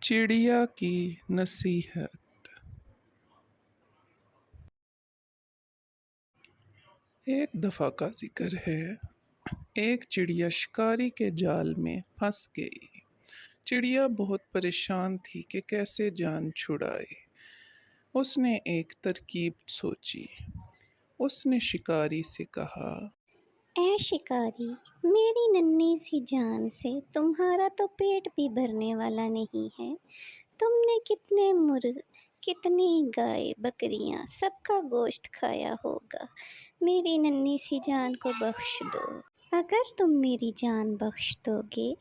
चिड़िया की नसीहत। एक दफा का जिक्र है, एक चिड़िया शिकारी के जाल में फंस गई। चिड़िया बहुत परेशान थी कि कैसे जान छुड़ाए। उसने एक तरकीब सोची। उसने शिकारी से कहा, ऐ शिकारी, मेरी नन्ही सी जान से तुम्हारा तो पेट भी भरने वाला नहीं है। तुमने कितने मुर्ग, कितनी गाय, बकरियां, सबका गोश्त खाया होगा। मेरी नन्ही सी जान को बख्श दो। अगर तुम मेरी जान बख्श दोगे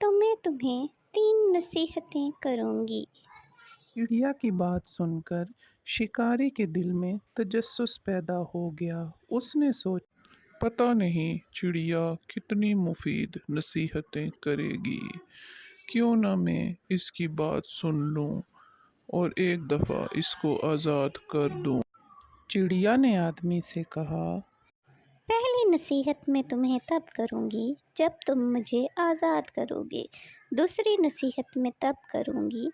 तो मैं तुम्हें 3 नसीहतें करूँगी। चिड़िया की बात सुनकर शिकारी के दिल में तजस्सुस पैदा हो गया। उसने सोचा, पता नहीं चिड़िया कितनी मुफीद नसीहतें करेगी। क्यों ना मैं इसकी बात सुन लूं और एक दफा इसको आज़ाद कर दूं। चिड़िया ने आदमी से कहा, पहली नसीहत मैं तुम्हें तब करूँगी जब तुम मुझे आज़ाद करोगे। दूसरी नसीहत मैं तब करूँगी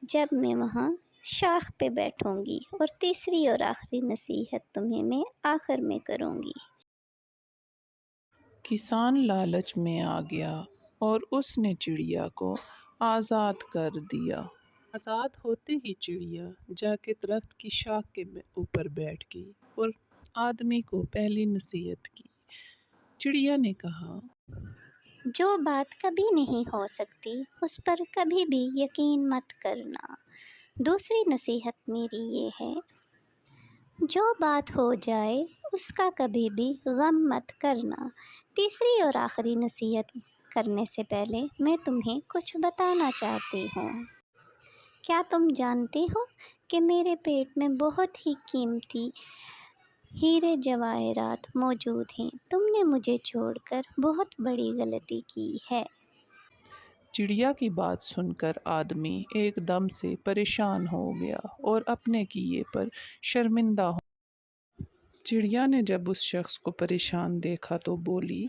जब मैं वहाँ शाख पे बैठूँगी। और तीसरी और आखिरी नसीहत तुम्हें मैं आखिर में करूँगी। किसान लालच में आ गया और उसने चिड़िया को आज़ाद कर दिया। आज़ाद होते ही चिड़िया जाके दरख्त की शाख के ऊपर बैठ गई और आदमी को पहली नसीहत की। चिड़िया ने कहा, जो बात कभी नहीं हो सकती उस पर कभी भी यकीन मत करना। दूसरी नसीहत मेरी ये है, जो बात हो जाए उसका कभी भी गम मत करना। तीसरी और आखिरी नसीहत करने से पहले मैं तुम्हें कुछ बताना चाहती हूँ। क्या तुम जानते हो कि मेरे पेट में बहुत ही कीमती हीरे जवाहरात मौजूद हैं। तुमने मुझे छोड़कर बहुत बड़ी गलती की है। चिड़िया की बात सुनकर आदमी एकदम से परेशान हो गया और अपने किए पर शर्मिंदा हो। चिड़िया ने जब उस शख्स को परेशान देखा तो बोली,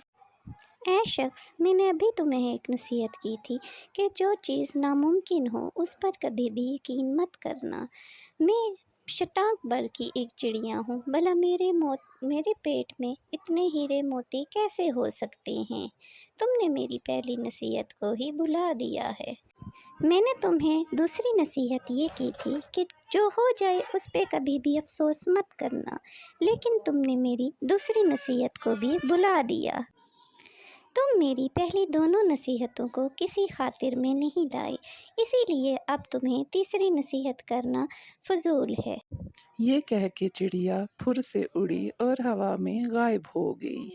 ऐ शख्स, मैंने अभी तुम्हें एक नसीहत की थी कि जो चीज़ नामुमकिन हो उस पर कभी भी यकीन मत करना। मैं शटाक बड़ की एक चिड़िया हूँ। भला मेरे पेट में इतने हीरे मोती कैसे हो सकते हैं? तुमने मेरी पहली नसीहत को ही भुला दिया है। मैंने तुम्हें दूसरी नसीहत ये की थी कि जो हो जाए उस पे कभी भी अफसोस मत करना, लेकिन तुमने मेरी दूसरी नसीहत को भी भुला दिया। तुम मेरी पहली दोनों नसीहतों को किसी खातिर में नहीं लाए, इसीलिए अब तुम्हें तीसरी नसीहत करना फजूल है। ये कह के चिड़िया फुर से उड़ी और हवा में गायब हो गई।